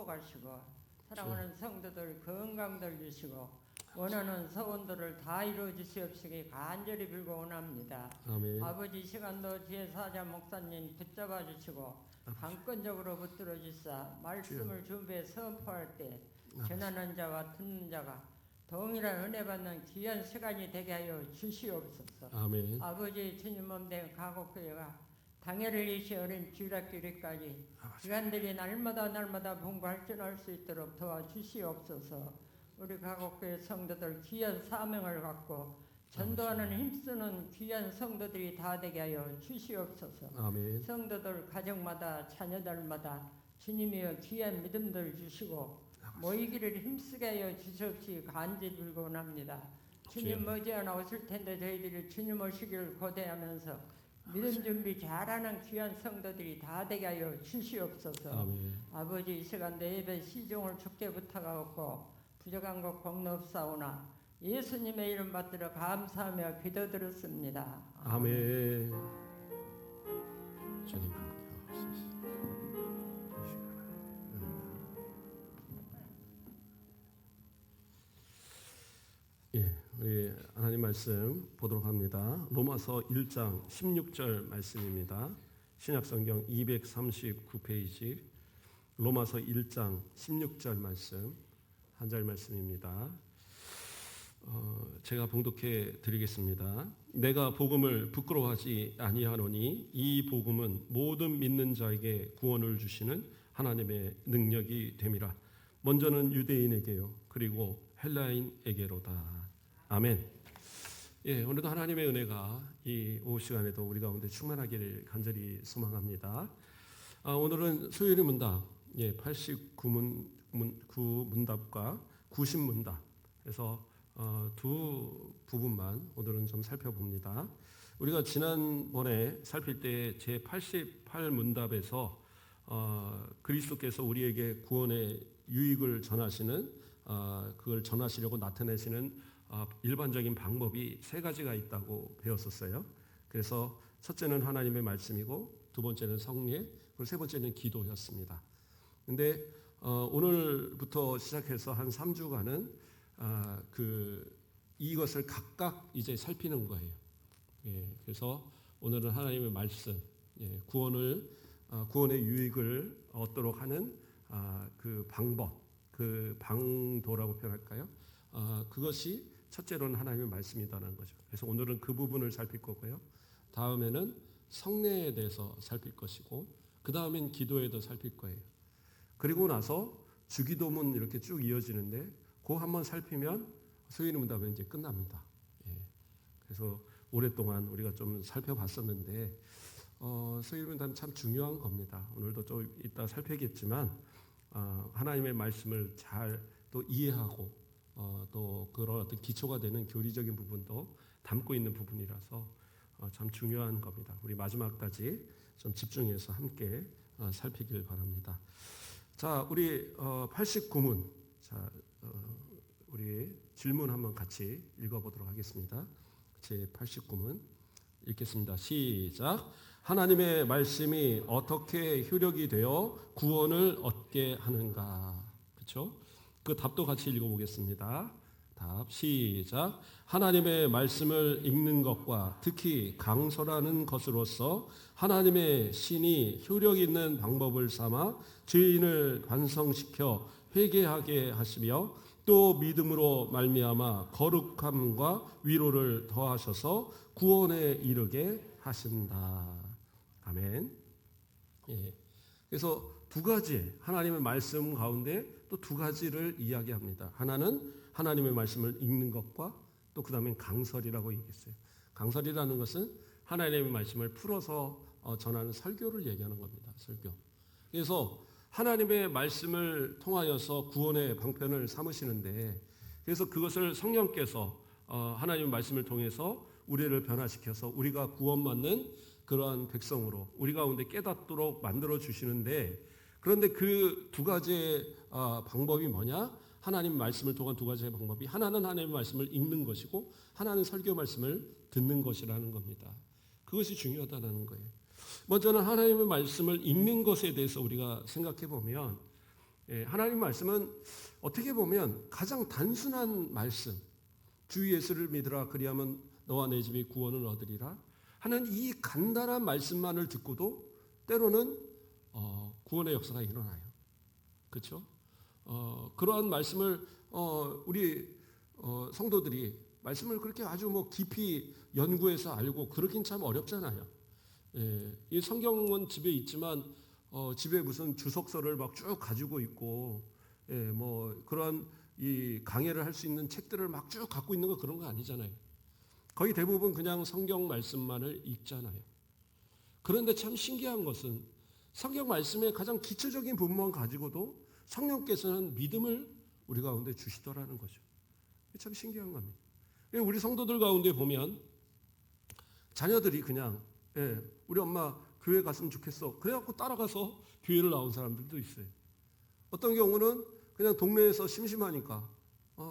축복하시고 사랑하는 성도들 건강들 주시고 원하는 소원들을 다 이루어 주시옵시기 간절히 빌고 원합니다. 아멘. 아버지 이 시간도 지혜사자 목사님 붙잡아 주시고 강권적으로 붙들어 주사 말씀을 준비해 선포할 때 전하는 자와 듣는 자가 동일한 은혜 받는 귀한 시간이 되게 하여 주시옵소서. 아멘. 아버지 주님 몸된 가곡교회가 당일을 이시 어린 주일학교리까지 시간들이 날마다 봉부할전할 수 있도록 도와주시옵소서. 우리 가곡교회 성도들 귀한 사명을 갖고 전도하는 힘쓰는 귀한 성도들이 다 되게 하여 주시옵소서. 아멘. 성도들 가정마다 자녀들마다 주님이여 귀한 믿음들 주시고 모이기를 힘쓰게 하여 주시옵시 간절히 빌고 원합니다. 주님 머지않아 오실 텐데 저희들이 주님 오시기를 고대하면서 믿음 준비 잘하는 귀한 성도들이 다 되게 하여 주시옵소서. 아멘. 아버지 이 시간도 예배 시종을 주께 부탁하옵고 부족한 것 공로없사오나 예수님의 이름 받들어 감사하며 기도드렸습니다. 아멘. 주님 함께 하옵소서. 예, 우리 하나님 말씀 보도록 합니다. 로마서 1장 16절 말씀입니다. 신약성경 239페이지 로마서 1장 16절 말씀 한 절 말씀입니다. 제가 봉독해 드리겠습니다. 내가 복음을 부끄러워하지 아니하노니 이 복음은 모든 믿는 자에게 구원을 주시는 하나님의 능력이 됨이라. 먼저는 유대인에게요 그리고 헬라인에게로다. 아멘. 예, 오늘도 하나님의 은혜가 이 오후 시간에도 우리 가운데 충만하기를 간절히 소망합니다. 오늘은 수요일의 문답, 89문답과 90문답 해서 두 부분만 오늘은 좀 살펴봅니다. 우리가 지난번에 살필 때 제88문답에서 그리스도께서 우리에게 구원의 유익을 전하시는 그걸 전하시려고 나타내시는 일반적인 방법이 세 가지가 있다고 배웠었어요. 그래서 첫째는 하나님의 말씀이고 두 번째는 성례, 그리고 세 번째는 기도였습니다. 근데 오늘부터 시작해서 한 3주간은 이것을 각각 이제 살피는 거예요. 그래서 오늘은 하나님의 말씀, 구원의 유익을 얻도록 하는 그 방법, 그 방도라고 표현할까요? 그것이 첫째로는 하나님의 말씀이다라는 거죠. 그래서 오늘은 그 부분을 살필 거고요. 다음에는 성례에 대해서 살필 것이고, 그 다음엔 기도에도 살필 거예요. 그리고 나서 주기도문 이렇게 쭉 이어지는데, 그거 한번 살피면 수요일 문답은 이제 끝납니다. 그래서 오랫동안 우리가 좀 살펴봤었는데, 수요일 문답은 참 중요한 겁니다. 오늘도 좀 이따 살펴겠지만, 하나님의 말씀을 잘 또 이해하고, 또 그런 어떤 기초가 되는 교리적인 부분도 담고 있는 부분이라서 참 중요한 겁니다. 우리 마지막까지 좀 집중해서 함께 살피길 바랍니다. 자, 우리 89문. 자, 우리 질문 한번 같이 읽어보도록 하겠습니다. 제 89문 읽겠습니다. 시작. 하나님의 말씀이 어떻게 효력이 되어 구원을 얻게 하는가? 그렇죠? 그 답도 같이 읽어보겠습니다. 답 시작. 하나님의 말씀을 읽는 것과 특히 강설하는 것으로서 하나님의 신이 효력 있는 방법을 삼아 죄인을 반성시켜 회개하게 하시며 또 믿음으로 말미암아 거룩함과 위로를 더하셔서 구원에 이르게 하신다. 아멘. 그래서 두 가지 하나님의 말씀 가운데 또 두 가지를 이야기합니다. 하나는 하나님의 말씀을 읽는 것과 또 그 다음엔 강설이라고 얘기했어요. 강설이라는 것은 하나님의 말씀을 풀어서 전하는 설교를 얘기하는 겁니다. 설교. 그래서 하나님의 말씀을 통하여서 구원의 방편을 삼으시는데, 그래서 그것을 성령께서 하나님의 말씀을 통해서 우리를 변화시켜서 우리가 구원받는 그러한 백성으로 우리 가운데 깨닫도록 만들어 주시는데, 그런데 그 두 가지의 방법이 뭐냐? 하나님 말씀을 통한 두 가지의 방법이, 하나는 하나님의 말씀을 읽는 것이고 하나는 설교 말씀을 듣는 것이라는 겁니다. 그것이 중요하다는 거예요. 먼저는 하나님의 말씀을 읽는 것에 대해서 우리가 생각해 보면, 하나님 말씀은 어떻게 보면 가장 단순한 말씀, 주 예수를 믿으라 그리하면 너와 내 집이 구원을 얻으리라 하는 이 간단한 말씀만을 듣고도 때로는 구원의 역사가 일어나요. 그렇죠? 그러한 말씀을 우리 성도들이 말씀을 그렇게 아주 뭐 깊이 연구해서 알고 그러긴 참 어렵잖아요. 이 성경은 집에 있지만 집에 무슨 주석서를 막 쭉 가지고 있고 뭐 그런 이 강해를 할 수 있는 책들을 막 쭉 갖고 있는 거 그런 거 아니잖아요. 거의 대부분 그냥 성경 말씀만을 읽잖아요. 그런데 참 신기한 것은 성경 말씀의 가장 기초적인 부분만 가지고도 성령께서는 믿음을 우리 가운데 주시더라는 거죠. 참 신기한 겁니다. 우리 성도들 가운데 보면 자녀들이 그냥 우리 엄마 교회 갔으면 좋겠어. 그래갖고 따라가서 교회를 나온 사람들도 있어요. 어떤 경우는 그냥 동네에서 심심하니까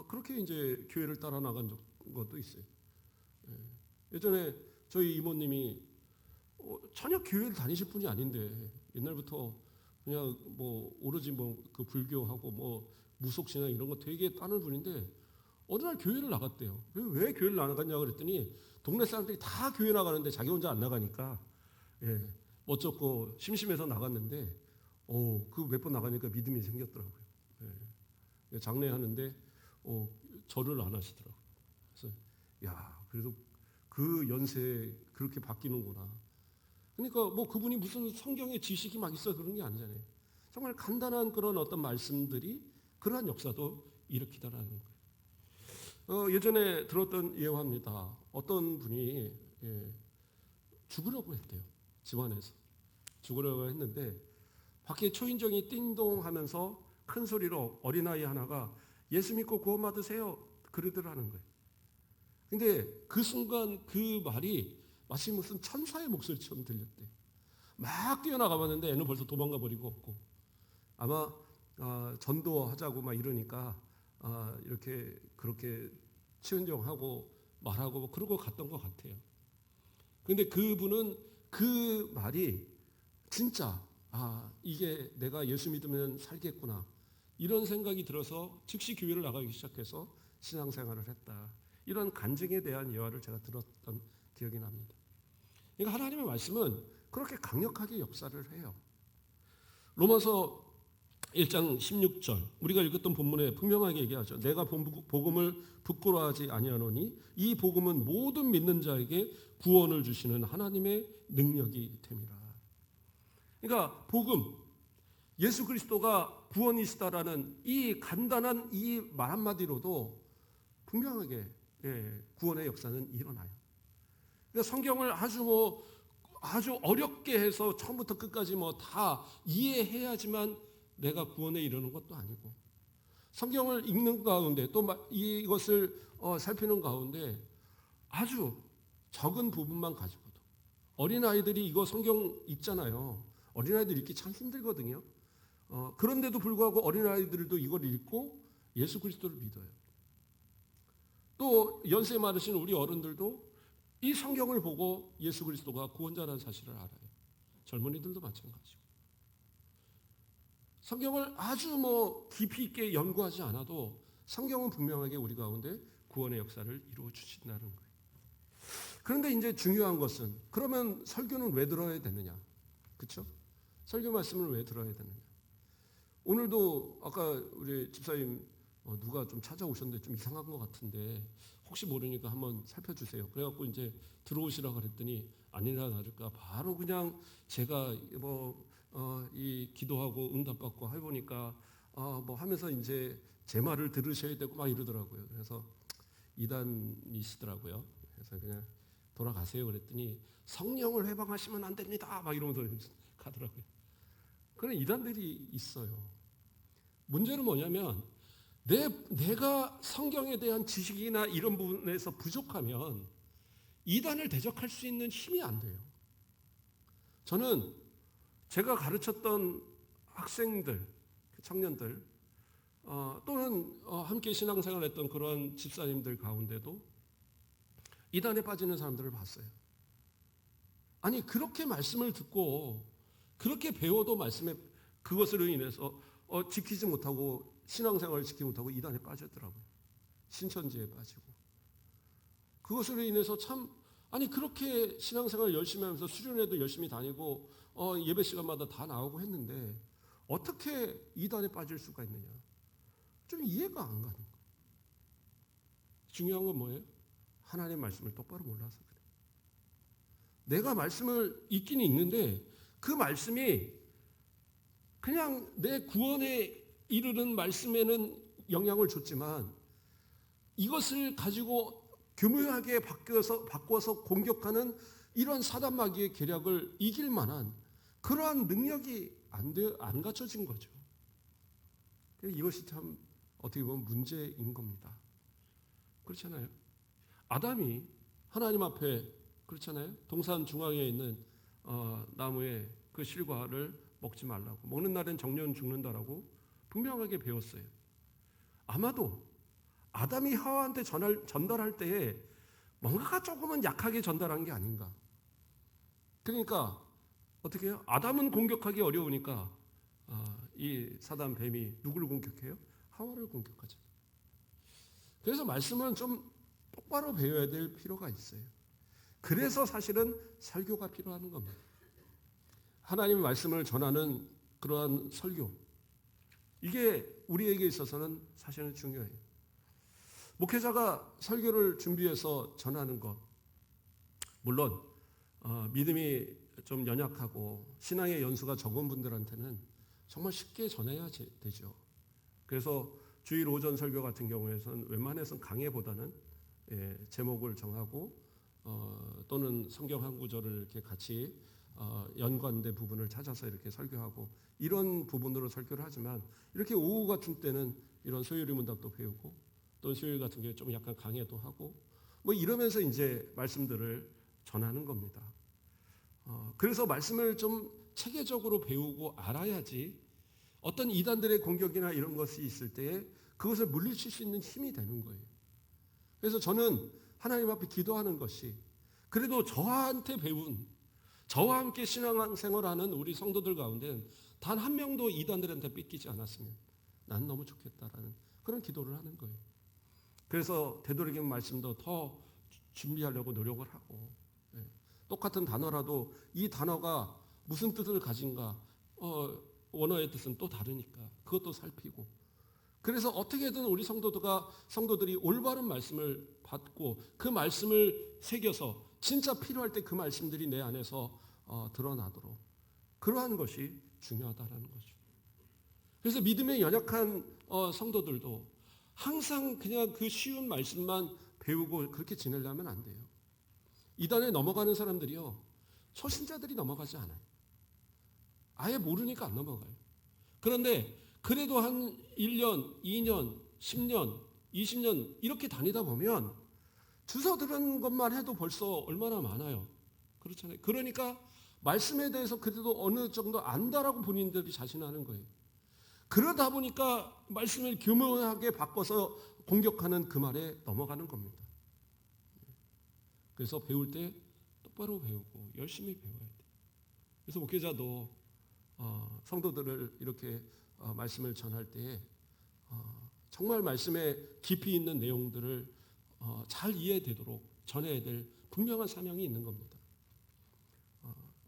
그렇게 이제 교회를 따라 나간 것도 있어요. 예전에 저희 이모님이 전혀 교회를 다니실 분이 아닌데 옛날부터 그냥 뭐 오로지 뭐 그 불교하고 뭐 무속신앙 이런 거 되게 따는 분인데 어느 날 교회를 나갔대요. 왜 교회를 나갔냐 그랬더니 동네 사람들이 다 교회 나가는데 자기 혼자 안 나가니까 어쩌고 심심해서 나갔는데 그 몇 번 나가니까 믿음이 생겼더라고요. 장례하는데 절을 안 하시더라고요. 그래서 야 그래도 그 연세에 그렇게 바뀌는구나. 그러니까 뭐 그분이 무슨 성경의 지식이 막 있어 그런 게 아니잖아요. 정말 간단한 그런 어떤 말씀들이 그러한 역사도 일으키다라는 거예요. 예전에 들었던 예화입니다. 어떤 분이 죽으려고 했대요. 집안에서 죽으려고 했는데 밖에 초인종이 띵동 하면서 큰 소리로 어린아이 하나가 예수 믿고 구원 받으세요 그러더라는 거예요. 근데 그 순간 그 말이 마치 무슨 천사의 목소리처럼 들렸대. 막 뛰어나가 봤는데 애는 벌써 도망가 버리고 없고 아마 전도하자고 막 이러니까 이렇게 그렇게 치은정하고 말하고 뭐 그러고 갔던 것 같아요. 근데 그분은 그 말이 진짜 이게 내가 예수 믿으면 살겠구나 이런 생각이 들어서 즉시 교회를 나가기 시작해서 신앙생활을 했다. 이런 간증에 대한 예화를 제가 들었던 기억이 납니다. 그러니까 하나님의 말씀은 그렇게 강력하게 역사를 해요. 로마서 1장 16절 우리가 읽었던 본문에 분명하게 얘기하죠. 내가 복음을 부끄러워하지 아니하노니 이 복음은 모든 믿는 자에게 구원을 주시는 하나님의 능력이 됨이라. 그러니까 복음, 예수 그리스도가 구원이시다라는 이 간단한 이 말 한마디로도 분명하게 구원의 역사는 일어나요. 그러니까 성경을 아주 어렵게 해서 처음부터 끝까지 뭐 다 이해해야지만 내가 구원에 이르는 것도 아니고 성경을 읽는 가운데 또 이것을 살피는 가운데 아주 적은 부분만 가지고도 어린아이들이 이거 성경 읽잖아요. 어린아이들 읽기 참 힘들거든요. 그런데도 불구하고 어린아이들도 이걸 읽고 예수 그리스도를 믿어요. 또 연세 많으신 우리 어른들도 이 성경을 보고 예수 그리스도가 구원자라는 사실을 알아요. 젊은이들도 마찬가지고. 성경을 아주 깊이 있게 연구하지 않아도 성경은 분명하게 우리 가운데 구원의 역사를 이루어 주신다는 거예요. 그런데 이제 중요한 것은 그러면 설교는 왜 들어야 되느냐? 그렇죠? 설교 말씀을 왜 들어야 되느냐? 오늘도 아까 우리 집사님 누가 좀 찾아오셨는데 좀 이상한 것 같은데 혹시 모르니까 한번 살펴주세요. 그래갖고 이제 들어오시라고 그랬더니 아니나 다를까 바로 그냥 제가 이 기도하고 응답받고 해보니까 뭐 하면서 이제 제 말을 들으셔야 되고 막 이러더라고요. 그래서 이단이시더라고요. 그래서 그냥 돌아가세요 그랬더니 성령을 회방하시면 안 됩니다. 막 이러면서 가더라고요. 그런 이단들이 있어요. 문제는 뭐냐면 내가 성경에 대한 지식이나 이런 부분에서 부족하면 이단을 대적할 수 있는 힘이 안 돼요. 저는 제가 가르쳤던 학생들, 청년들 또는 함께 신앙생활을 했던 그런 집사님들 가운데도 이단에 빠지는 사람들을 봤어요. 아니 그렇게 말씀을 듣고 그렇게 배워도 말씀에 그것으로 인해서 지키지 못하고 신앙생활을 지키지 못하고 이단에 빠졌더라고요. 신천지에 빠지고. 그것으로 인해서 참 아니 그렇게 신앙생활 열심히 하면서 수련회도 열심히 다니고 예배 시간마다 다 나오고 했는데 어떻게 이단에 빠질 수가 있느냐. 좀 이해가 안 가는 거예요. 중요한 건 뭐예요? 하나님의 말씀을 똑바로 몰라서 그래요. 내가 말씀을 읽긴 읽는데 그 말씀이 그냥 내 구원에 이르는 말씀에는 영향을 줬지만 이것을 가지고 교묘하게 바꿔서 공격하는 이런 사단마귀의 계략을 이길 만한 그러한 능력이 안 갖춰진 거죠. 이것이 참 어떻게 보면 문제인 겁니다. 그렇잖아요. 아담이 하나님 앞에 그렇잖아요. 동산 중앙에 있는 나무의 그 실과를 먹지 말라고. 먹는 날엔 정령 죽는다라고 분명하게 배웠어요. 아마도 아담이 하와한테 전달할 때에 뭔가가 조금은 약하게 전달한 게 아닌가. 그러니까 어떻게 해요? 아담은 공격하기 어려우니까 이 사단 뱀이 누구를 공격해요? 하와를 공격하죠. 그래서 말씀은 좀 똑바로 배워야 될 필요가 있어요. 그래서 사실은 설교가 필요한 겁니다. 하나님의 말씀을 전하는 그러한 설교. 이게 우리에게 있어서는 사실은 중요해요. 목회자가 설교를 준비해서 전하는 것. 물론 믿음이 좀 연약하고 신앙의 연수가 적은 분들한테는 정말 쉽게 전해야 되죠. 그래서 주일 오전 설교 같은 경우에는 웬만해서는 강해보다는 제목을 정하고 또는 성경 한 구절을 이렇게 같이 연관된 부분을 찾아서 이렇게 설교하고 이런 부분으로 설교를 하지만 이렇게 오후 같은 때는 이런 소요리 문답도 배우고 또 수요일 같은 경우에 좀 약간 강해도 하고 뭐 이러면서 이제 말씀들을 전하는 겁니다. 그래서 말씀을 좀 체계적으로 배우고 알아야지 어떤 이단들의 공격이나 이런 것이 있을 때에 그것을 물리칠 수 있는 힘이 되는 거예요. 그래서 저는 하나님 앞에 기도하는 것이 그래도 저한테 배운 저와 함께 신앙생활하는 우리 성도들 가운데 단 한 명도 이단들한테 뺏기지 않았으면 난 너무 좋겠다라는 그런 기도를 하는 거예요. 그래서 되도록이면 말씀도 더 준비하려고 노력을 하고 똑같은 단어라도 이 단어가 무슨 뜻을 가진가 원어의 뜻은 또 다르니까 그것도 살피고 그래서 어떻게든 우리 성도들이 올바른 말씀을 받고 그 말씀을 새겨서 진짜 필요할 때 그 말씀들이 내 안에서 드러나도록 그러한 것이 중요하다는 거죠. 그래서 믿음에 연약한 성도들도 항상 그냥 그 쉬운 말씀만 배우고 그렇게 지내려면 안 돼요. 이단에 넘어가는 사람들이요. 초신자들이 넘어가지 않아요. 아예 모르니까 안 넘어가요. 그런데 그래도 한 1년, 2년, 10년, 20년 이렇게 다니다 보면 주워 들은 것만 해도 벌써 얼마나 많아요. 그렇잖아요. 그러니까 말씀에 대해서 그래도 어느 정도 안다라고 본인들이 자신하는 거예요. 그러다 보니까 말씀을 교묘하게 바꿔서 공격하는 그 말에 넘어가는 겁니다. 그래서 배울 때 똑바로 배우고 열심히 배워야 돼요. 그래서 목회자도 성도들을 이렇게 말씀을 전할 때에 정말 말씀에 깊이 있는 내용들을 잘 이해되도록 전해야 될 분명한 사명이 있는 겁니다.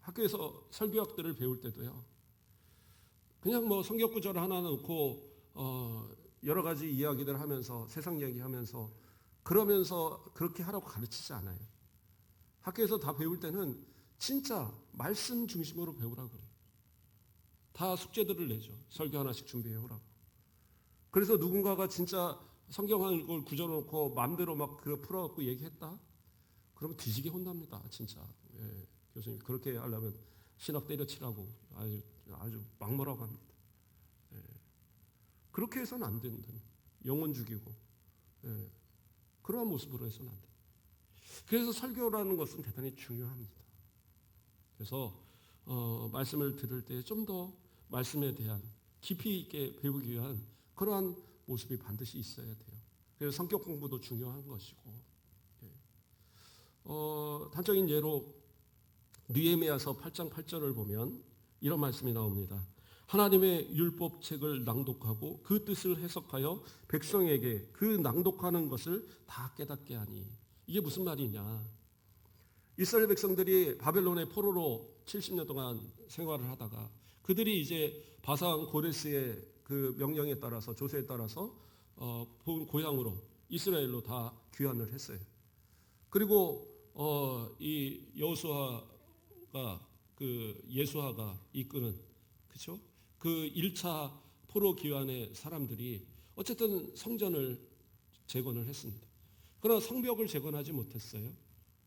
학교에서 설교학들을 배울 때도요. 그냥 뭐 성경 구절 하나 놓고 여러 가지 이야기들 하면서 세상 이야기하면서 그러면서 그렇게 하라고 가르치지 않아요. 학교에서 다 배울 때는 진짜 말씀 중심으로 배우라고 그래요. 다 숙제들을 내죠. 설교 하나씩 준비해 오라고. 그래서 누군가가 진짜 성경 한 걸 구절 놓고 마음대로 막 풀어갖고 얘기했다? 그러면 뒤지게 혼납니다. 진짜. 예, 교수님 그렇게 하려면 신학 때려치라고 아주 막말하고 합니다. 예, 그렇게 해서는 안 된다. 영혼 죽이고 그러한 모습으로 해서는 안 돼요. 그래서 설교라는 것은 대단히 중요합니다. 그래서 말씀을 들을 때 좀 더 말씀에 대한 깊이 있게 배우기 위한 그러한 모습이 반드시 있어야 돼요. 그래서 성격 공부도 중요한 것이고 단적인 예로 느헤미야서 8장 8절을 보면 이런 말씀이 나옵니다. 하나님의 율법책을 낭독하고 그 뜻을 해석하여 백성에게 그 낭독하는 것을 다 깨닫게 하니. 이게 무슨 말이냐? 이스라엘 백성들이 바벨론의 포로로 70년 동안 생활을 하다가 그들이 이제 바산 고레스의 그 명령에 따라서 조세에 따라서 고향으로 이스라엘로 다 귀환을 했어요. 그리고 이 여호수아가 그 예수아가 이끄는 그렇죠? 그 1차 포로 귀환의 사람들이 어쨌든 성전을 재건을 했습니다. 그러나 성벽을 재건하지 못했어요.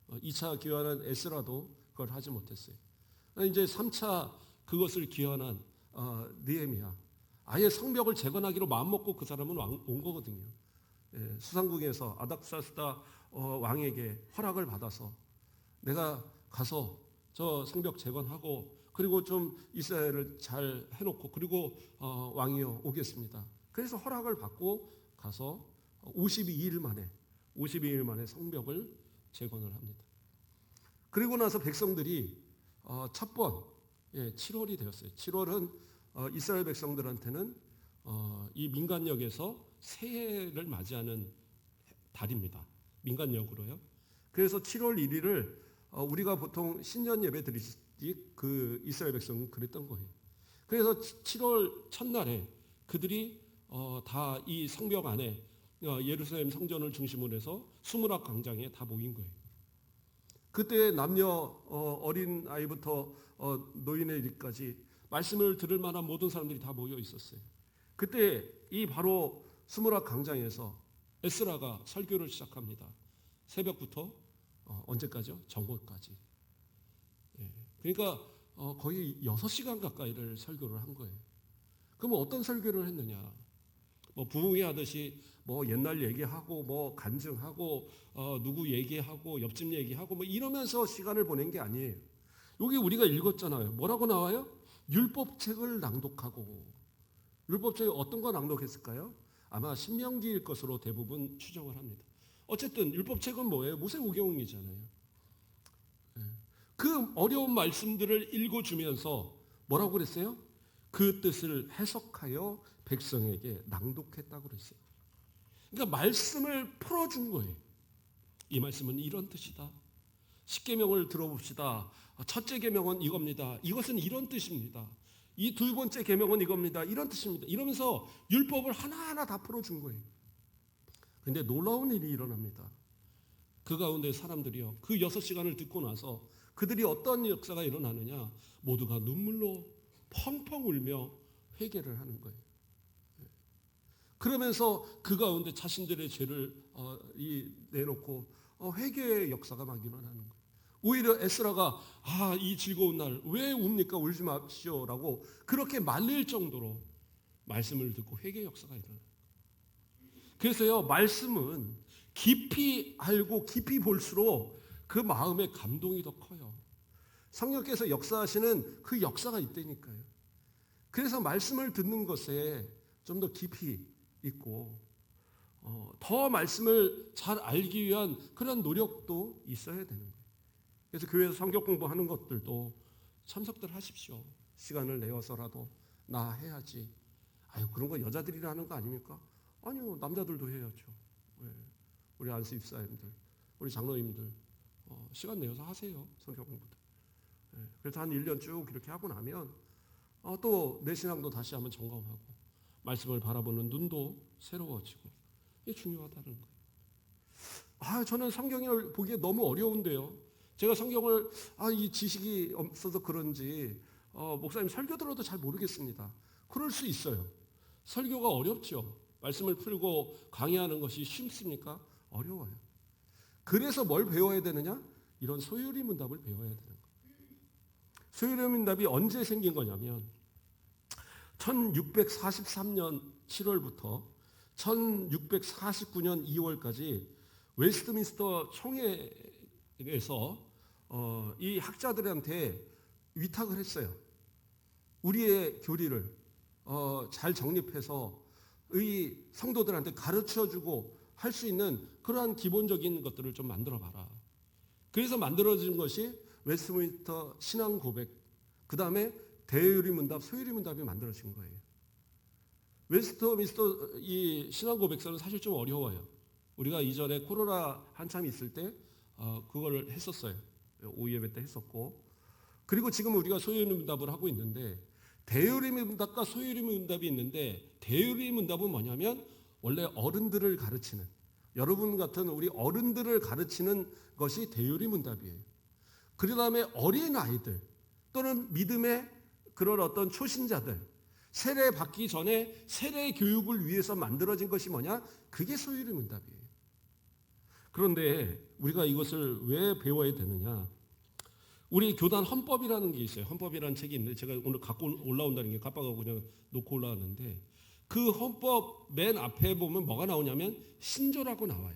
2차 귀환한 에스라도 그걸 하지 못했어요. 이제 3차 그것을 귀환한 느헤미야. 아예 성벽을 재건하기로 마음먹고 그 사람은 온 거거든요. 수상국에서 아닥사스다 왕에게 허락을 받아서 내가 가서 저 성벽 재건하고 그리고 좀 이스라엘을 잘 해놓고 그리고 왕이여 오겠습니다. 그래서 허락을 받고 가서 52일 만에 성벽을 재건을 합니다. 그리고 나서 백성들이 첫 번 7월이 되었어요. 7월은 이스라엘 백성들한테는 이 민간역에서 새해를 맞이하는 달입니다. 민간역으로요. 그래서 7월 1일을 우리가 보통 신년 예배 드리듯이 그 이스라엘 백성은 그랬던 거예요. 그래서 7월 첫날에 그들이 다 이 성벽 안에 예루살렘 성전을 중심으로 해서 수무락 광장에 다 모인 거예요. 그때 남녀 어린 아이부터 노인의 일까지 말씀을 들을 만한 모든 사람들이 다 모여 있었어요. 그때 이 바로 수무락 광장에서 에스라가 설교를 시작합니다. 새벽부터 언제까지요? 정오까지. 그러니까 거의 6시간 가까이를 설교를 한 거예요. 그러면 어떤 설교를 했느냐? 뭐 부흥회 하듯이 뭐 옛날 얘기하고 뭐 간증하고 누구 얘기하고 옆집 얘기하고 뭐 이러면서 시간을 보낸 게 아니에요. 여기 우리가 읽었잖아요. 뭐라고 나와요? 율법책을 낭독하고. 율법책이 어떤 거 낭독했을까요? 아마 신명기일 것으로 대부분 추정을 합니다. 어쨌든 율법책은 뭐예요? 모세오경이잖아요. 그 어려운 말씀들을 읽어주면서 뭐라고 그랬어요? 그 뜻을 해석하여 백성에게 낭독했다고 그랬어요. 그러니까 말씀을 풀어준 거예요. 이 말씀은 이런 뜻이다. 십계명을 들어봅시다. 첫째 계명은 이겁니다. 이것은 이런 뜻입니다. 이 두 번째 계명은 이겁니다. 이런 뜻입니다. 이러면서 율법을 하나하나 다 풀어준 거예요. 그런데 놀라운 일이 일어납니다. 그 가운데 사람들이요. 그 6시간을 듣고 나서 그들이 어떤 역사가 일어나느냐. 모두가 눈물로 펑펑 울며 회개를 하는 거예요. 그러면서 그 가운데 자신들의 죄를 내놓고 회개의 역사가 막 일어나는 거예요. 오히려 에스라가 이 즐거운 날 왜 웁니까? 울지 마시오라고 그렇게 말릴 정도로 말씀을 듣고 회개의 역사가 일어나요. 그래서요, 말씀은 깊이 알고 깊이 볼수록 그 마음의 감동이 더 커요. 성령께서 역사하시는 그 역사가 있다니까요. 그래서 말씀을 듣는 것에 좀 더 깊이 있고 더 말씀을 잘 알기 위한 그런 노력도 있어야 되는 거예요. 그래서 교회에서 성경 공부하는 것들도 참석들 하십시오. 시간을 내어서라도 나 해야지. 그런 거 여자들이라 하는 거 아닙니까? 아니요, 남자들도 해야죠. 우리 안수 입사님들, 우리 장로님들 시간 내어서 하세요. 성경 공부들. 그래서 한 1년 쭉 이렇게 하고 나면 또 내 신앙도 다시 한번 점검하고 말씀을 바라보는 눈도 새로워지고 이게 중요하다는 거예요. 저는 성경을 보기에 너무 어려운데요. 제가 성경을 이 지식이 없어서 그런지 목사님 설교 들어도 잘 모르겠습니다. 그럴 수 있어요. 설교가 어렵죠. 말씀을 풀고 강의하는 것이 쉽습니까? 어려워요. 그래서 뭘 배워야 되느냐? 이런 소요리 문답을 배워야 되는 거예요. 소요리 문답이 언제 생긴 거냐면 1643년 7월부터 1649년 2월까지 웨스트민스터 총회에서 이 학자들한테 위탁을 했어요. 우리의 교리를 잘 정립해서 이 성도들한테 가르쳐주고 할 수 있는 그러한 기본적인 것들을 좀 만들어봐라. 그래서 만들어진 것이 웨스트민스터 신앙 고백, 그 다음에 대유리 문답, 소유리 문답이 만들어진 거예요. 웨스트민스터 이 신앙 고백서는 사실 좀 어려워요. 우리가 이전에 코로나 한참 있을 때 그걸 했었어요. 오후 예배 때 했었고, 그리고 지금 우리가 소유리 문답을 하고 있는데, 대유리 문답과 소유리 문답이 있는데, 대유리 문답은 뭐냐면 원래 어른들을 가르치는, 여러분 같은 우리 어른들을 가르치는 것이 대유리 문답이에요. 그 다음에 어린 아이들 또는 믿음의 그런 어떤 초신자들, 세례 받기 전에 세례 교육을 위해서 만들어진 것이 뭐냐? 그게 소유리 문답이에요. 그런데 우리가 이것을 왜 배워야 되느냐? 우리 교단 헌법이라는 게 있어요. 헌법이라는 책이 있는데 제가 오늘 갖고 올라온다는 게 깜빡하고 그냥 놓고 올라왔는데, 그 헌법 맨 앞에 보면 뭐가 나오냐면 신조라고 나와요.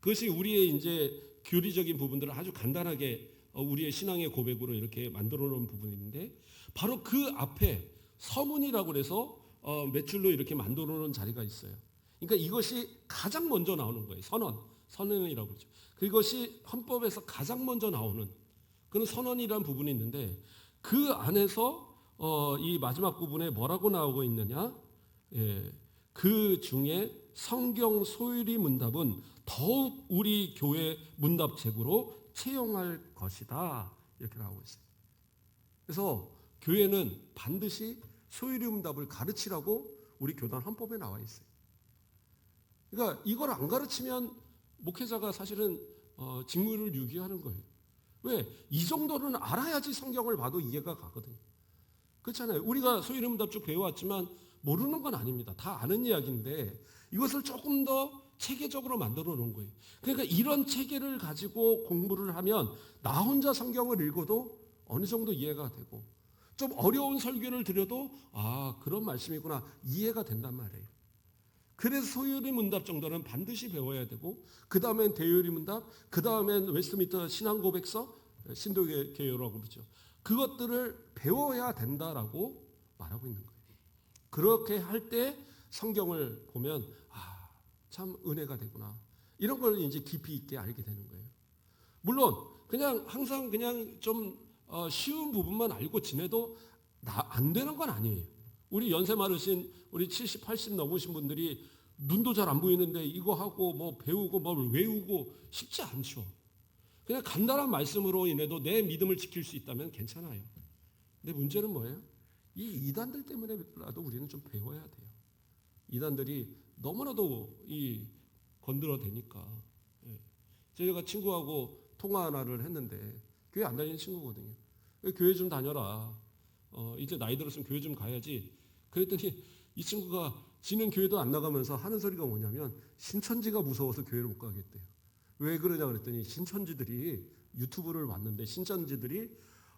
그것이 우리의 이제 교리적인 부분들을 아주 간단하게 우리의 신앙의 고백으로 이렇게 만들어 놓은 부분인데, 바로 그 앞에 서문이라고 해서 몇 줄로 이렇게 만들어 놓은 자리가 있어요. 그러니까 이것이 가장 먼저 나오는 거예요. 선언이라고 그러죠. 그것이 헌법에서 가장 먼저 나오는 그런 선언이라는 부분이 있는데, 그 안에서 이 마지막 부분에 뭐라고 나오고 있느냐? 그 중에 성경 소유리 문답은 더욱 우리 교회 문답책으로 채용할 것이다, 이렇게 나오고 있어요. 그래서 교회는 반드시 소유리 문답을 가르치라고 우리 교단 헌법에 나와 있어요. 그러니까 이걸 안 가르치면 목회자가 사실은 직무를 유기하는 거예요. 왜? 이 정도는 알아야지 성경을 봐도 이해가 가거든요. 그렇잖아요. 우리가 소유리 문답 쭉 배워왔지만 모르는 건 아닙니다. 다 아는 이야기인데 이것을 조금 더 체계적으로 만들어 놓은 거예요. 그러니까 이런 체계를 가지고 공부를 하면 나 혼자 성경을 읽어도 어느 정도 이해가 되고, 좀 어려운 설교를 드려도 그런 말씀이구나 이해가 된단 말이에요. 그래서 소유리 문답 정도는 반드시 배워야 되고, 그 다음엔 대유리 문답, 그 다음엔 웨스트민스터 신앙 고백서, 신도개요라고 그러죠. 그것들을 배워야 된다라고 말하고 있는 거예요. 그렇게 할 때 성경을 보면 참 은혜가 되구나, 이런 걸 이제 깊이 있게 알게 되는 거예요. 물론 그냥 항상 그냥 좀 쉬운 부분만 알고 지내도 안 되는 건 아니에요. 우리 연세 많으신 우리 70, 80 넘으신 분들이 눈도 잘 안 보이는데 이거 하고 뭐 배우고 뭘 외우고 쉽지 않죠. 그냥 간단한 말씀으로 인해도 내 믿음을 지킬 수 있다면 괜찮아요. 근데 문제는 뭐예요? 이 이단들 때문에라도 우리는 좀 배워야 돼요. 이단들이 너무나도 건드려대니까. 제가 친구하고 통화 하나를 했는데, 교회 안 다니는 친구거든요. 교회 좀 다녀라. 이제 나이 들었으면 교회 좀 가야지. 그랬더니 이 친구가 지는 교회도 안 나가면서 하는 소리가 뭐냐면 신천지가 무서워서 교회를 못 가겠대요. 왜 그러냐 그랬더니 신천지들이 유튜브를 봤는데, 신천지들이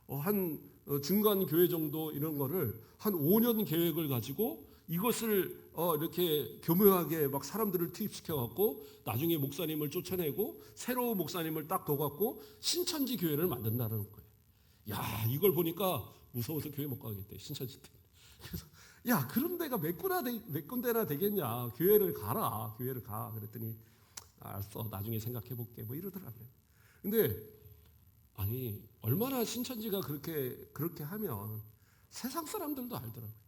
한 중간 교회 정도 이런 거를 한 5년 계획을 가지고 이것을 이렇게 교묘하게 막 사람들을 투입시켜 갖고 나중에 목사님을 쫓아내고 새로운 목사님을 딱 둬갖고 신천지 교회를 만든다는 거예요. 야, 이걸 보니까 무서워서 교회 못 가겠대, 신천지 때. 그래서 그런 데가 몇 군데나 되겠냐, 교회를 가라, 교회를 가. 그랬더니 알았어, 나중에 생각해 볼게, 뭐 이러더라고요. 근데 얼마나 신천지가 그렇게 하면 세상 사람들도 알더라고요.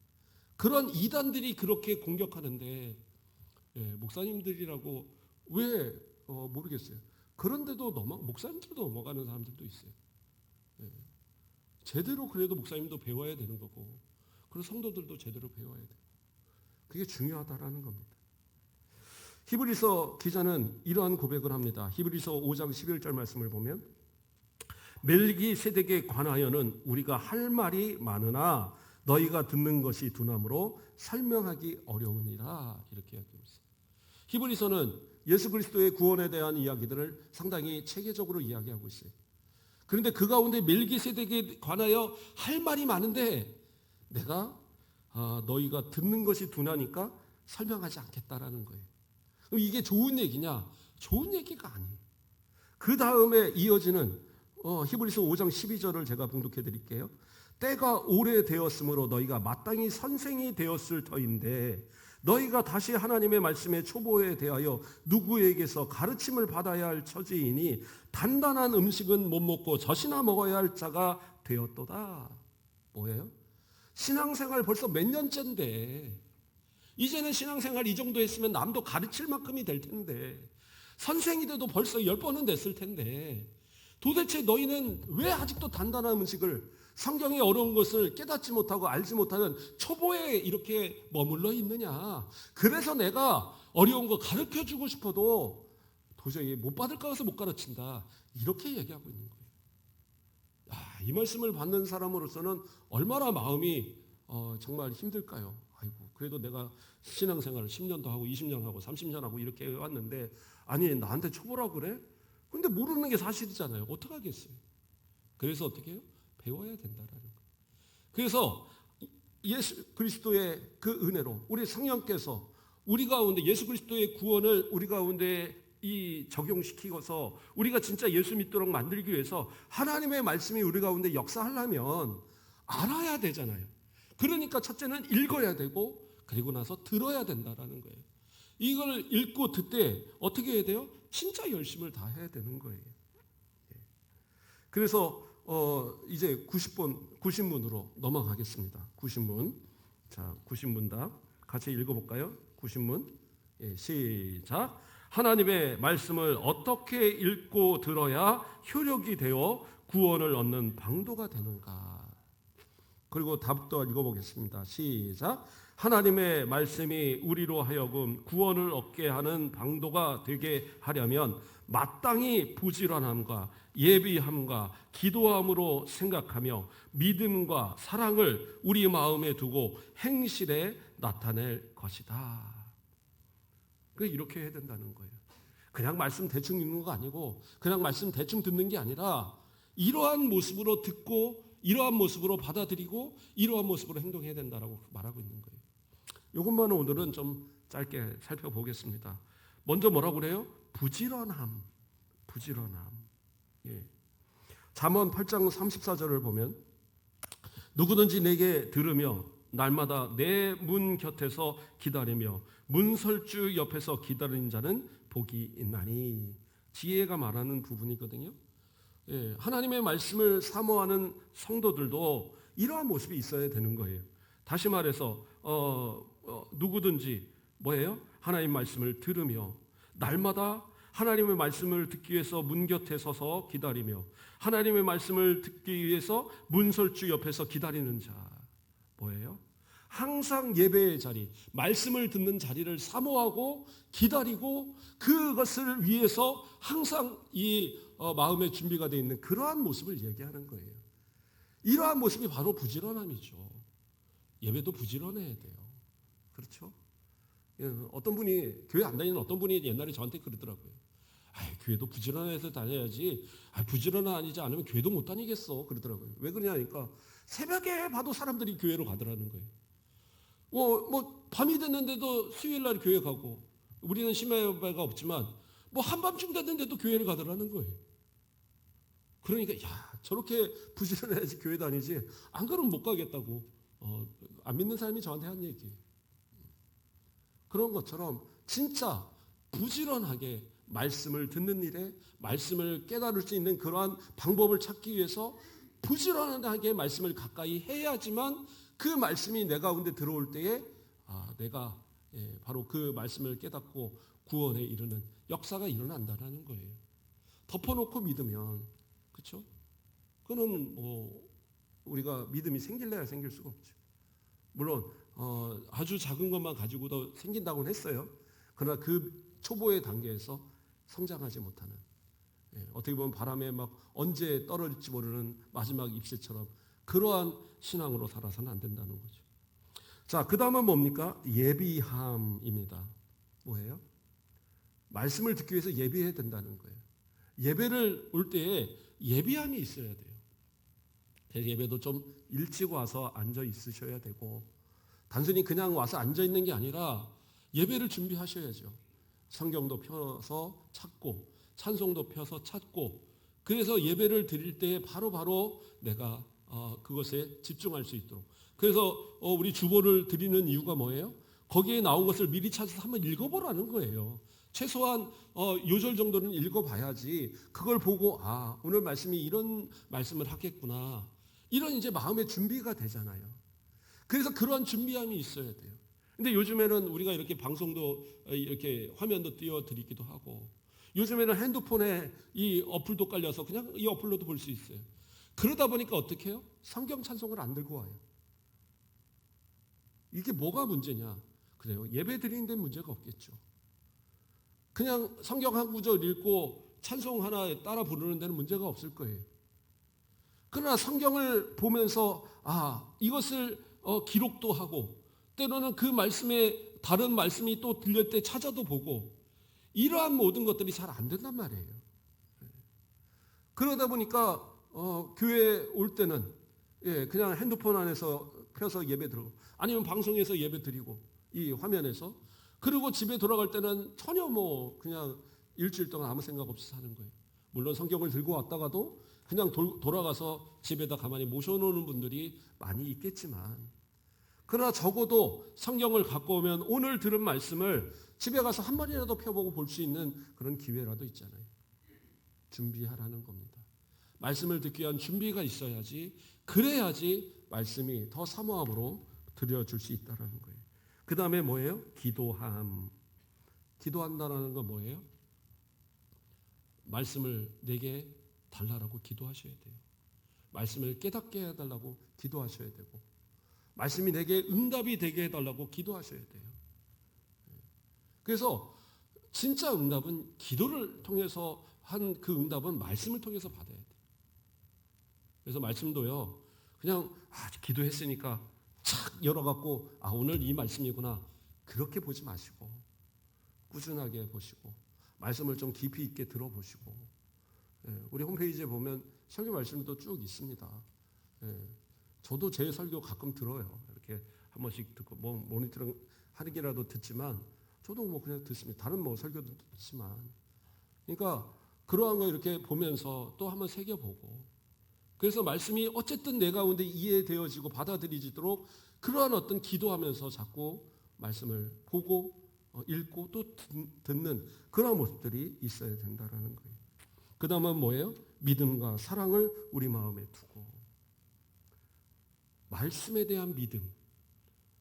그런 이단들이 그렇게 공격하는데 목사님들이라고 왜 모르겠어요. 그런데도 목사님들도 넘어가는 사람들도 있어요. 제대로 그래도 목사님도 배워야 되는 거고, 그리고 성도들도 제대로 배워야 돼요. 그게 중요하다라는 겁니다. 히브리서 기자는 이러한 고백을 합니다. 히브리서 5장 11절 말씀을 보면, 멜기세덱에 관하여는 우리가 할 말이 많으나 너희가 듣는 것이 둔함으로 설명하기 어려우니라, 이렇게 이야기하고 있어요. 히브리서는 예수 그리스도의 구원에 대한 이야기들을 상당히 체계적으로 이야기하고 있어요. 그런데 그 가운데 멜기세덱에 관하여 할 말이 많은데 내가 너희가 듣는 것이 둔하니까 설명하지 않겠다라는 거예요. 그럼 이게 좋은 얘기냐? 좋은 얘기가 아니에요. 그 다음에 이어지는 히브리서 5장 12절을 제가 봉독해 드릴게요. 때가 오래되었으므로 너희가 마땅히 선생이 되었을 터인데 너희가 다시 하나님의 말씀의 초보에 대하여 누구에게서 가르침을 받아야 할 처지이니 단단한 음식은 못 먹고 젖이나 먹어야 할 자가 되었도다. 뭐예요? 신앙생활 벌써 몇 년째인데 이제는 신앙생활 이 정도 했으면 남도 가르칠 만큼이 될 텐데 선생이 돼도 벌써 10번은 됐을 텐데 도대체 너희는 왜 아직도 단단한 음식을 성경의 어려운 것을 깨닫지 못하고 알지 못하는 초보에 이렇게 머물러 있느냐. 그래서 내가 어려운 거 가르쳐주고 싶어도 도저히 못 받을까 해서 못 가르친다. 이렇게 얘기하고 있는 거예요. 이 말씀을 받는 사람으로서는 얼마나 마음이 정말 힘들까요? 아이고, 그래도 내가 신앙생활을 10년도 하고 20년 하고 30년 하고 이렇게 해왔는데 아니 나한테 초보라고 그래? 근데 모르는 게 사실이잖아요. 어떡하겠어요? 그래서 어떻게 해요? 배워야 된다라는 거예요. 그래서 예수 그리스도의 그 은혜로 우리 성령께서 우리 가운데 예수 그리스도의 구원을 우리 가운데 이 적용시키고서 우리가 진짜 예수 믿도록 만들기 위해서 하나님의 말씀이 우리 가운데 역사하려면 알아야 되잖아요. 그러니까 첫째는 읽어야 되고 그리고 나서 들어야 된다라는 거예요. 이걸 읽고 듣되 어떻게 해야 돼요? 진짜 열심을 다 해야 되는 거예요. 그래서 이제 90문으로 넘어가겠습니다. 90문. 자, 90문 다 같이 읽어볼까요? 90문. 시작. 하나님의 말씀을 어떻게 읽고 들어야 효력이 되어 구원을 얻는 방도가 되는가? 그리고 답도 읽어보겠습니다. 시작. 하나님의 말씀이 우리로 하여금 구원을 얻게 하는 방도가 되게 하려면 마땅히 부지런함과 예비함과 기도함으로 생각하며 믿음과 사랑을 우리 마음에 두고 행실에 나타낼 것이다. 이렇게 해야 된다는 거예요. 그냥 말씀 대충 읽는 거 아니고 그냥 말씀 대충 듣는 게 아니라 이러한 모습으로 듣고 이러한 모습으로 받아들이고 이러한 모습으로 행동해야 된다라고 말하고 있는 거예요. 이것만 오늘은 좀 짧게 살펴보겠습니다. 먼저 뭐라고 그래요? 부지런함. 예. 잠언 8장 34절을 보면 누구든지 내게 들으며 날마다 내 문 곁에서 기다리며 문설주 옆에서 기다리는 자는 복이 있나니. 지혜가 말하는 부분이거든요. 예, 하나님의 말씀을 사모하는 성도들도 이러한 모습이 있어야 되는 거예요. 다시 말해서 누구든지 뭐예요? 하나님 말씀을 들으며 날마다 하나님의 말씀을 듣기 위해서 문 곁에 서서 기다리며 하나님의 말씀을 듣기 위해서 문설주 옆에서 기다리는 자 뭐예요? 항상 예배의 자리, 말씀을 듣는 자리를 사모하고 기다리고 그것을 위해서 항상 이 마음의 준비가 되어 있는 그러한 모습을 얘기하는 거예요. 이러한 모습이 바로 부지런함이죠. 예배도 부지런해야 돼요. 그렇죠? 어떤 분이 교회 안 다니는 어떤 분이 옛날에 저한테 그러더라고요. 교회도 부지런해서 다녀야지. 부지런하지 않으면 교회도 못 다니겠어. 그러더라고요. 왜 그러냐니까 새벽에 봐도 사람들이 교회로 가더라는 거예요. 밤이 됐는데도 수요일 날 교회 가고 우리는 심야예배가 없지만 한밤중 됐는데도 교회를 가더라는 거예요. 그러니까 저렇게 부지런해야지 교회 다니지 안 그러면 못 가겠다고 안 믿는 사람이 저한테 한 얘기. 그런 것처럼 진짜 부지런하게 말씀을 듣는 일에 말씀을 깨달을 수 있는 그러한 방법을 찾기 위해서 부지런하게 말씀을 가까이 해야지만 그 말씀이 내 가운데 들어올 때에 내가 바로 그 말씀을 깨닫고 구원에 이르는 역사가 일어난다는 거예요. 덮어놓고 믿으면 그렇죠? 그는 우리가 믿음이 생길래야 생길 수가 없죠. 물론 아주 작은 것만 가지고도 생긴다고는 했어요. 그러나 그 초보의 단계에서 성장하지 못하는 어떻게 보면 바람에 막 언제 떨어질지 모르는 마지막 잎새처럼 그러한 신앙으로 살아서는 안 된다는 거죠. 자, 그 다음은 뭡니까? 예비함입니다. 뭐예요? 말씀을 듣기 위해서 예비해야 된다는 거예요. 예배를 올 때에 예비함이 있어야 돼요. 예배도 좀 일찍 와서 앉아 있으셔야 되고 단순히 그냥 와서 앉아 있는 게 아니라 예배를 준비하셔야죠. 성경도 펴서 찾고 찬송도 펴서 찾고 그래서 예배를 드릴 때에 바로바로 내가 그것에 집중할 수 있도록. 그래서 우리 주보를 드리는 이유가 뭐예요? 거기에 나온 것을 미리 찾아서 한번 읽어보라는 거예요. 최소한 요절 정도는 읽어봐야지 그걸 보고 오늘 말씀이 이런 말씀을 하겠구나. 이런 이제 마음의 준비가 되잖아요. 그래서 그러한 준비함이 있어야 돼요. 근데 요즘에는 우리가 이렇게 방송도 이렇게 화면도 띄워드리기도 하고, 요즘에는 핸드폰에 이 어플도 깔려서 그냥 이 어플로도 볼 수 있어요. 그러다 보니까 어떻게 해요? 성경 찬송을 안 들고 와요. 이게 뭐가 문제냐? 그래요. 예배 드리는 데 문제가 없겠죠. 그냥 성경 한 구절 읽고 찬송 하나 따라 부르는 데는 문제가 없을 거예요. 그러나 성경을 보면서 이것을 기록도 하고, 때로는 그 말씀에 다른 말씀이 또 들릴 때 찾아도 보고, 이러한 모든 것들이 잘 안 된단 말이에요. 그러다 보니까 교회에 올 때는 그냥 핸드폰 안에서 펴서 예배 드리고, 아니면 방송에서 예배 드리고, 이 화면에서, 그리고 집에 돌아갈 때는 전혀 그냥 일주일 동안 아무 생각 없이 사는 거예요. 물론 성경을 들고 왔다가도 그냥 돌아가서 집에다 가만히 모셔놓는 분들이 많이 있겠지만, 그러나 적어도 성경을 갖고 오면 오늘 들은 말씀을 집에 가서 한 번이라도 펴보고 볼 수 있는 그런 기회라도 있잖아요. 준비하라는 겁니다. 말씀을 듣기 위한 준비가 있어야지, 그래야지 말씀이 더 사모함으로 드려줄 수 있다는 거예요. 그 다음에 뭐예요? 기도함. 기도한다는 건 뭐예요? 말씀을 내게 달라라고 기도하셔야 돼요. 말씀을 깨닫게 해달라고 기도하셔야 되고, 말씀이 내게 응답이 되게 해달라고 기도하셔야 돼요. 그래서 진짜 응답은 기도를 통해서 한 그 응답은 말씀을 통해서 받아야 돼요. 그래서 말씀도요, 그냥 기도했으니까 착 열어갖고 오늘 이 말씀이구나, 그렇게 보지 마시고 꾸준하게 보시고 말씀을 좀 깊이 있게 들어보시고, 우리 홈페이지에 보면 설교 말씀도 쭉 있습니다. 저도 제 설교 가끔 들어요. 이렇게 한 번씩 듣고 모니터링 하기라도 듣지만, 저도 그냥 듣습니다. 다른 설교도 듣지만, 그러니까 그러한 거 이렇게 보면서 또 한번 새겨보고, 그래서 말씀이 어쨌든 내 가운데 이해되어지고 받아들이지도록 그러한 어떤 기도하면서 자꾸 말씀을 보고 읽고 또 듣는 그런 모습들이 있어야 된다는 거예요. 그 다음은 뭐예요? 믿음과 사랑을 우리 마음에 두고, 말씀에 대한 믿음,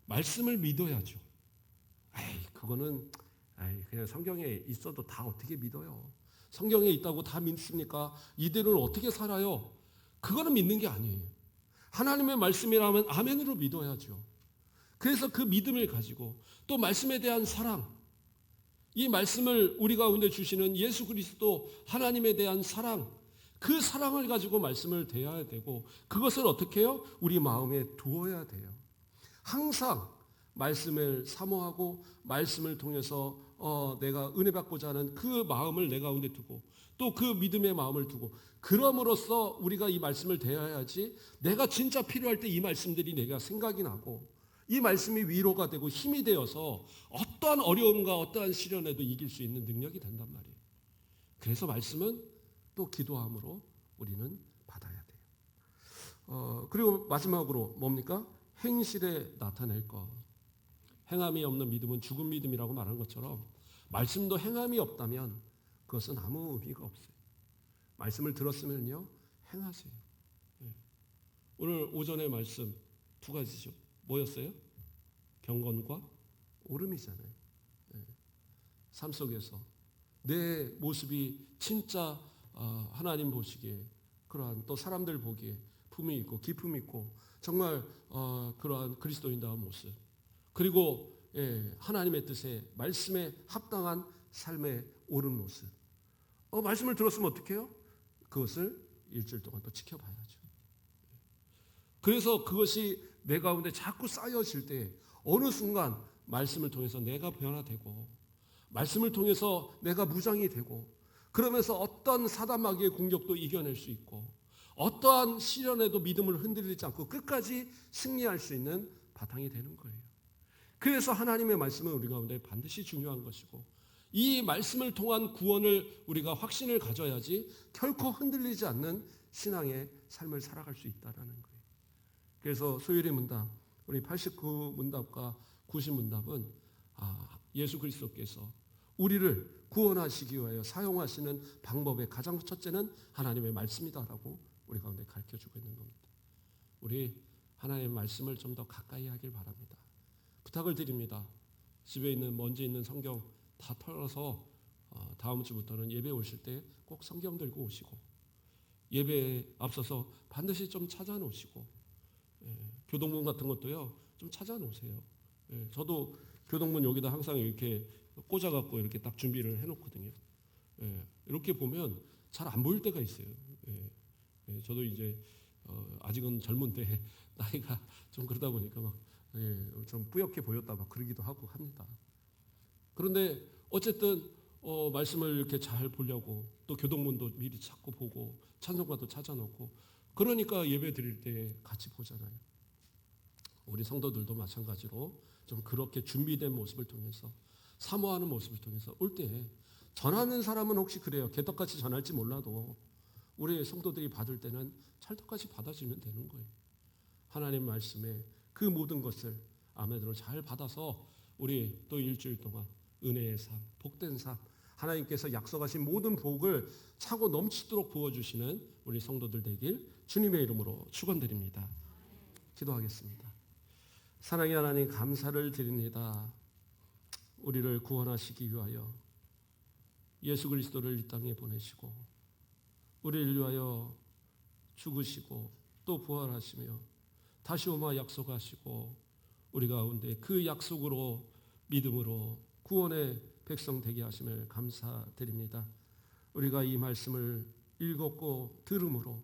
말씀을 믿어야죠. 그거는 그냥 성경에 있어도 다 어떻게 믿어요? 성경에 있다고 다 믿습니까? 이대로는 어떻게 살아요? 그거는 믿는 게 아니에요. 하나님의 말씀이라면 아멘으로 믿어야죠. 그래서 그 믿음을 가지고 또 말씀에 대한 사랑, 이 말씀을 우리 가운데 주시는 예수 그리스도 하나님에 대한 사랑, 그 사랑을 가지고 말씀을 대해야 되고, 그것을 어떻게 해요? 우리 마음에 두어야 돼요. 항상 말씀을 사모하고 말씀을 통해서 내가 은혜 받고자 하는 그 마음을 내 가운데 두고, 또 그 믿음의 마음을 두고, 그럼으로써 우리가 이 말씀을 대해야지, 내가 진짜 필요할 때 이 말씀들이 내가 생각이 나고, 이 말씀이 위로가 되고 힘이 되어서 어떠한 어려움과 어떠한 시련에도 이길 수 있는 능력이 된단 말이에요. 그래서 말씀은 또 기도함으로 우리는 받아야 돼요. 그리고 마지막으로 뭡니까? 행실에 나타낼 것. 행함이 없는 믿음은 죽은 믿음이라고 말한 것처럼, 말씀도 행함이 없다면 그것은 아무 의미가 없어요. 말씀을 들었으면요, 행하세요. 오늘 오전의 말씀 두 가지죠. 뭐였어요? 경건과 오름이잖아요. 삶 속에서 내 모습이 진짜 하나님 보시기에, 그러한 또 사람들 보기에 품이 있고 기품이 있고, 정말 그러한 그리스도인다운 모습, 그리고 하나님의 뜻에 말씀에 합당한 삶에 옳은 모습. 말씀을 들었으면 어떻게 해요? 그것을 일주일 동안 또 지켜봐야죠. 그래서 그것이 내 가운데 자꾸 쌓여질 때 어느 순간 말씀을 통해서 내가 변화되고, 말씀을 통해서 내가 무장이 되고, 그러면서 어떤 사단마귀의 공격도 이겨낼 수 있고, 어떠한 시련에도 믿음을 흔들리지 않고 끝까지 승리할 수 있는 바탕이 되는 거예요. 그래서 하나님의 말씀은 우리 가운데 반드시 중요한 것이고, 이 말씀을 통한 구원을 우리가 확신을 가져야지 결코 흔들리지 않는 신앙의 삶을 살아갈 수 있다는 거예요. 그래서 소율의 문답, 우리 89문답과 90문답은 예수 그리스도께서 우리를 구원하시기 위하여 사용하시는 방법의 가장 첫째는 하나님의 말씀이다라고 우리 가운데 가르쳐주고 있는 겁니다. 우리 하나님의 말씀을 좀 더 가까이 하길 바랍니다. 부탁을 드립니다. 집에 있는 먼지 있는 성경 다 털어서 다음 주부터는 예배 오실 때 꼭 성경 들고 오시고, 예배에 앞서서 반드시 좀 찾아 놓으시고, 교동문 같은 것도요 좀 찾아 놓으세요. 저도 교동문 여기다 항상 이렇게 꽂아 갖고 이렇게 딱 준비를 해 놓거든요. 이렇게 보면 잘 안 보일 때가 있어요. 저도 이제 아직은 젊은데 나이가 좀 그러다 보니까 막 좀 뿌옇게 보였다 막 그러기도 하고 합니다. 그런데 어쨌든 말씀을 이렇게 잘 보려고, 또 교동문도 미리 찾고 보고 찬송가도 찾아놓고, 그러니까 예배 드릴 때 같이 보잖아요. 우리 성도들도 마찬가지로 좀 그렇게 준비된 모습을 통해서, 사모하는 모습을 통해서 올 때, 전하는 사람은 혹시 그래요. 개떡같이 전할지 몰라도 우리 성도들이 받을 때는 찰떡같이 받아주면 되는 거예요. 하나님 말씀에 그 모든 것을 아멘으로 잘 받아서 우리 또 일주일 동안 은혜의 삶, 복된 삶, 하나님께서 약속하신 모든 복을 차고 넘치도록 부어주시는 우리 성도들 되길 주님의 이름으로 축원드립니다. 기도하겠습니다. 사랑의 하나님, 감사를 드립니다. 우리를 구원하시기 위하여 예수 그리스도를 이 땅에 보내시고 우리를 위하여 죽으시고 또 부활하시며 다시 오마 약속하시고 우리 가운데 그 약속으로 믿음으로 구원의 백성 되게 하심을 감사드립니다. 우리가 이 말씀을 읽었고 들음으로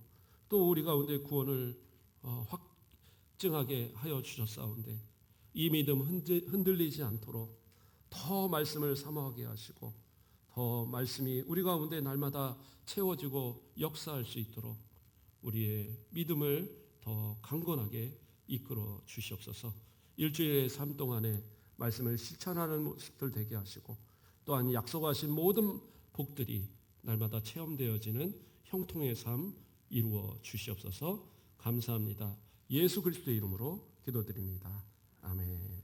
또 우리 가운데 구원을 확증하게 하여 주셨사온데, 이 믿음 흔들리지 않도록 더 말씀을 사모하게 하시고 더 말씀이 우리 가운데 날마다 채워지고 역사할 수 있도록 우리의 믿음을 더 강건하게 이끌어 주시옵소서. 일주일의 삶 동안에 말씀을 실천하는 모습들 되게 하시고, 또한 약속하신 모든 복들이 날마다 체험되어지는 형통의 삶 이루어 주시옵소서. 감사합니다. 예수 그리스도의 이름으로 기도드립니다. 아멘.